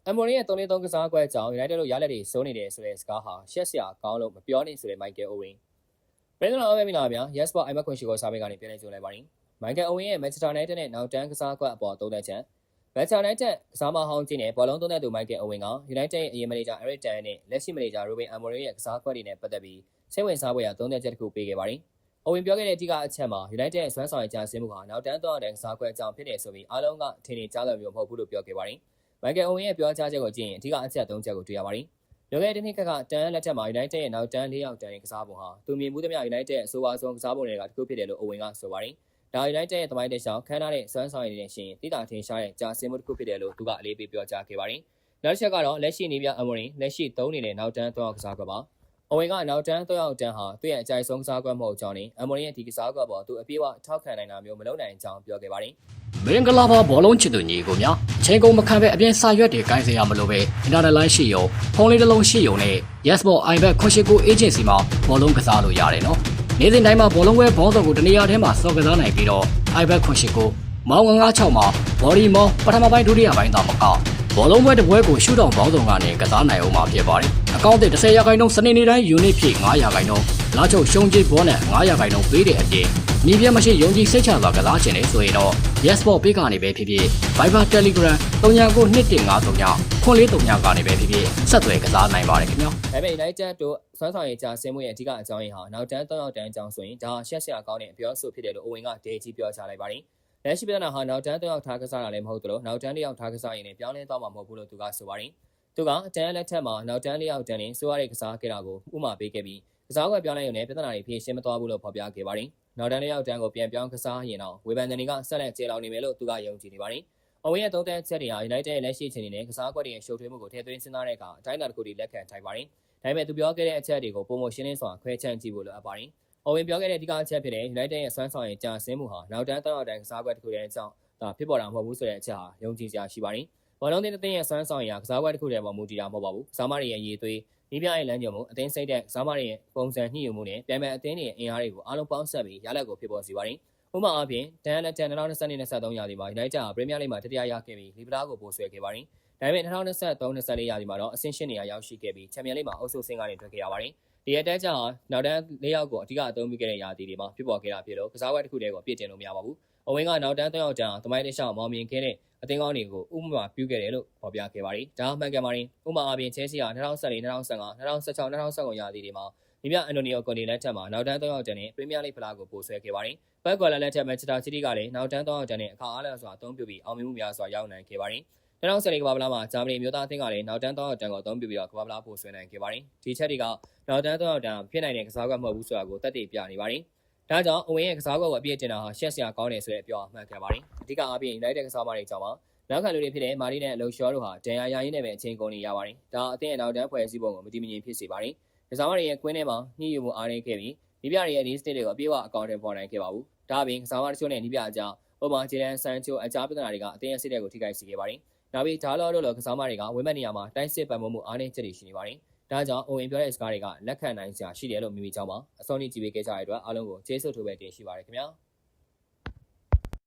အမော်ရီရဲ့3-3ကစားကွက်ကြောင့် United တို့ရလက်တွေစိုးနေတယ်ဆိုတဲ့စကားဟာရှက်စရာကောင်းလို့မပြောနဲ့ဆိုတဲ့ Michael Owen ပြည်တော်အမေမင်လာဗျာ Yes Sport အိုင်မက်ခွန်ရှိကိုစာပေကနေပြန်လည်ကြိုလိုက်ပါရင် Michael Owen ရဲ့ Manchester United နဲ့နောက်တန်းကစားကွက်အပေါ်သုံးသက်ချက် Manchester United ကစားမဟောင်းကြီးနဲ့ဘောလုံးသုံးသက်သူ Michael Owen က United ရဲ့အရင်မန်နေဂျာ Eric Ten နဲ့လက်ရှိမန်နေဂျာ Ruben Amorim ရဲ့ကစားကွက်တွေနဲ့ပတ်သက်ပြီးစိတ်ဝင်စားဖွယ်ရာသုံးသက်ချက်တစ်ခုပေးခဲ့ပါတယ်။ Owen ပြောခဲ့တဲ့အဓိကအချက်မှာ United ရဲ့စွမ်းဆောင်ရည်ကျဆင်းမှုဟာနောက်တန်းသုံးတဲ့ကစားကွက်ကြောင့်ဖြစ်နေဆိုပြီးအားလုံးကထင်နေကြလို့မျိုးမဟုတ်ဘူးလို့ပြောခဲ့ပါတယ်။ Michael Owen ရဲ့ပြောကြားချက်ကိုကြည့်ရင်အဓိကအချက်3ချက်ကိုတွေ့ရပါတယ်။လွန်ခဲ့တဲ့တစ်နှစ်ကတန်းလက်ထက်မှာ United ရဲ့နောက်တန်း4ယောက်တန်းကစားပုံဟာသူမြင်မှုသမျှ United ရဲ့အဆိုးအဝါဆုံးကစားပုံတွေကတစ်ခုဖြစ်တယ်လို့ Owen ကဆိုပါတယ်။ဒါ United ရဲ့သမိုင်းတခြားခန်းထားတဲ့စွမ်းဆောင်ရည်နဲ့ရှင်တိတာထင်ရှားတဲ့ကြာဆင်းမှုတစ်ခုဖြစ်တယ်လို့သူကအလေးပေးပြောကြားခဲ့ပါတယ်။နောက်တစ်ချက်ကတော့လက်ရှိနေပြ Amorim လက်ရှိ3နေတဲ့နောက်တန်း3ယောက်ကစားကွက်ပါ။ Owen ကနောက်တန်း3ယောက်တန်းဟာသူ့ရဲ့အကြိုက်ဆုံးကစားကွက်မဟုတ်ကြောင်းနဲ့ Amorim ရဲ့ဒီကစားကွက်ပေါ်သူအပြည့်အဝထောက်ခံနိုင်တာမျိုးမလုပ်နိုင်ကြောင်းပြောခဲ့ပါတယ်။မင်္ဂလာပါဘောလုံးချစ်သူညီကိုများချိန်ကုန်မခံပဲအပြင်စာရွက်တွေကိုင်းစရာမလိုပဲ Internet line ရှိရုံဖုန်းလေးတစ်လုံးရှိရုံနဲ့ Yes Sport iBet 89 agency မှာဘောလုံးကစားလို့ရတယ်နော်။နေ့စဉ်တိုင်းမှာဘောလုံးပွဲဘောင်းစော်ကိုတနေရာထဲမှာစော်ကစားနိုင်ပြီးတော့ iBet 89မောင်956မှာ Body မောင်းပထမပိုင်းဒုတိယပိုင်းသာမကဘောလုံးပွဲတစ်ပွဲကိုရှုထောင့်ဘောင်းဆောင်ကနေကစားနိုင်အောင်မှာဖြစ်ပါတယ်။အကောင့်သစ်10%စနေနေ့တိုင်း unit ဖြည့်9%လာချုပ်ရှုံးကြေးဘောနဲ့9%ပေးတဲ့အပြင်မြေပြမရှိယုံကြည်စိတ်ချစွာကစားခြင်းနဲ့ဆိုရင်တော့ Yes Sport ပေးကနေပဲဖြစ်ဖြစ် Viber Telegram 399253 9439ကနေပဲဖြစ်ဖြစ်ဆက်သွယ်ကစားနိုင်ပါတယ်ခင်ဗျာ။ဒါပေမဲ့ United တို့စွမ်းဆောင်ရည်ကြာဆင်းမှုရဲ့အဓိကအကြောင်းရင်းဟာနောက်တန်း3ယောက်တန်းအကြောင်းဆိုရင်ဒါရှက်စရာကောင်းတဲ့အပြောဆိုဖြစ်တယ်လို့ Owen ကဒေကြီးပြောချလိုက်ပါတယ်။လက်ရှိပြဿနာဟာနောက်တန်း3ယောက်ထားကစားတာလည်းမဟုတ်သလိုနောက်တန်း4ယောက်ထားကစားရင်လည်းပြောင်းလဲသွားမှာမဟုတ်ဘူးလို့သူကဆိုပါတယ်။သူကအတန်းလက်ထက်မှာနောက်တန်း4ယောက်တန်းနဲ့ဆိုရတဲ့ကစားခဲ့တာကိုဥမာပေးခဲ့ပြီးကစားကွက်ပြောင်းလဲရုံနဲ့ပြဿနာတွေဖြေရှင်းမသွားဘူးလို့ဖော်ပြခဲ့ပါတယ်။နောက်တန်း4ယောက်တန်းကိုပြန်ပြောင်းကစားရင်တော့ဝေဖန်တဲ့တွေကဆက်လက်ကျေလောင်နေမယ်လို့သူကယုံကြည်နေပါတယ်။ Owen ရဲ့သုံးသက်ချက်တွေဟာ United ရဲ့လက်ရှိအခြေအနေနဲ့ကစားကွက်တွေရဲ့ရှုပ်ထွေးမှုကိုထည့်သွင်းစဉ်းစားတဲ့အခါအတိုင်းအတာတစ်ခုထိလက်ခံထိုက်ပါတယ်။ဒါပေမဲ့သူပြောခဲ့တဲ့အချက်တွေကိုပုံမရှင်းလင်းစွာခွဲခြမ်းကြည့်ဖို့လိုအပ်ပါတယ်။ Owen ပြောခဲ့တဲ့အဓိကအချက်ဖြစ်တဲ့ United ရဲ့စွမ်းဆောင်ရည်ကြာဆင်းမှုဟာနောက်တန်း3ယောက်တန်းကစားကွက်တစ်ခုတည်းအကြောင်းဖြစ်ပေါ်တာမဟုတ်ဘူးဆိုတဲ့အချက်ဟာယုံကြည်စရာရှိပါတယ်။ဘောလုံးသင်းရဲ့စွမ်းဆောင်ရည်ဟာကစားကွက်တစ်ခုတည်းပေါ်မူတည်တာမဟုတ်ပါဘူး။ကစားမတွေရဲ့ရည်သွေးနီးပြရဲ့လမ်းညွှန်မှုအသင်းစိတ်တဲ့ကစားမတွေရဲ့ပုံစံညှိညွှန်မှုနဲ့ပြန်မဲ့အသင်းတွေရဲ့အင်အားတွေကိုအားလုံးပေါင်းစပ်ပြီးရလဒ်ကိုဖြစ်ပေါ်စေပါတယ်။ဥပမာအားဖြင့်ဒန်လက်တန်2022-23ရာသီမှာ United ဟာပရီးမီးယားလိဂ်မှာတတိယရခဲ့ပြီးလီဗာပူးကိုပို့ဆွဲခဲ့ပါတယ်။ဒါပေမဲ့2023-24ရာသီမှာတော့အဆင့်8နေရာရောက်ရှိခဲ့ပြီးချန်ပီယံလိဂ်မှာအုပ်စုဆင့်ကနေထွက်ခဲ့ရပါတယ်။ဒီအတက်ကြောင့်နောက်တန်း၄ယောက်ကိုအဓိကအသုံးပြုခဲ့တဲ့ရာသီတွေမှာဖြစ်ပေါ်ခဲ့တာဖြစ်လို့ကစားကွက်တစ်ခုတည်းကိုပြည့်တင်လို့မရပါဘူး။ Owen ကနောက်တန်း3ယောက်တန်းသမိုင်းတစ်လျှောက်မောင်မြင်ခဲ့တဲ့အသင်းကောင်းတွေကိုဥပမာပြုခဲ့တယ်လို့ဖော်ပြခဲ့ပါတယ်။ဒါမှန်ကန်ပါတယ်။ဥပမာအားဖြင့် Chelsea ဟာ2014-2015 2016-2017ရာသီတွေမှာမိမြအန်တိုနီယိုကွန်တီလက်ထက်မှာနောက်တန်း3ယောက်တန်းနဲ့ပရီးမီးယားလိဂ်ဖလားကိုပို့ဆွဲခဲ့ပါတယ်။ဘက်ကွာလာလက်ထက်မန်ချက်စတာစီးတီးကလည်းနောက်တန်း3ယောက်တန်းနဲ့အခါအားလျော်စွာအသုံးပြုပြီးအောင်မြင်မှုများစွာရောက်နိုင်ခဲ့ပါတယ်။2014ကမ္ဘာဖလားမှာဂျာမနီမျိုးသားအသင်းကလည်းနောက်တန်း3ယောက်တန်းကိုအသုံးပြုပြီးတော့ကမ္ဘာဖလားပို့ဆွဲနိုင်ခဲ့ပါတယ်။ဒီချက်တွေကနောက်တန်း3ယောက်တန်းဖြစ်နိုင်တဲ့ကစားကွက်မဟုတ်ဘူးဆိုတာကိုသက်သေပြနေပါတယ်။ဒါကြောင့် Owen ရဲ့ကစားကွက်ကိုအပြည့်တင်တာဟာရှက်စရာကောင်းတယ်ဆိုတဲ့အပြောအမှန်ကန်ပါတယ်။အဓိကအားဖြင့် United ကစားမတွေကြောင့်ပါနောက်ခံလူတွေဖြစ်တဲ့မာတီနဲ့လုံရှော်တို့ဟာဒဏ်ရာရရင်းနဲ့ပဲအချိန်ကုန်နေရပါတယ်။ဒါအသင်းရဲ့နောက်တန်းဖွဲ့စည်းပုံကိုမတည်မငြိမ်ဖြစ်စေပါတယ်။ကစားမတွေရဲ့ကွင်းထဲမှာညှိယူမှုအားနည်းခဲ့ပြီးနီးပြတွေရဲ့ဒီစတစ်တွေကိုအပြည့်အဝအကောင့်ထဲပေါ်နိုင်ခဲ့ပါဘူး။ဒါအပြင်ကစားမတချို့နဲ့နီးပြအကြားဥပမာဂျေဒန်ဆန်ချိုအကြားပြဿနာတွေကအသင်းရဲ့စစ်တပ်ကိုထိခိုက်စေခဲ့ပါတယ်။နောက်ပြီးဒါလော့တို့လိုကစားမတွေကဝင်းမနေရာမှာတိုင်းစစ်ပံ့ပိုးမှုအားနည်းချက်တွေရှိနေပါတယ်။ဒါကြောင့် Owen ပြောတဲ့စကားတွေကလက်ခံနိုင်စရာရှိတယ်လို့မိမိကြောင်းပါအစောနေ့ကြည့်ပေးခဲ့ကြတဲ့အတွက်အားလုံးကိုကျေးဇူးထိုးပဲတင်ရှိပါတယ်ခင်ဗျာ။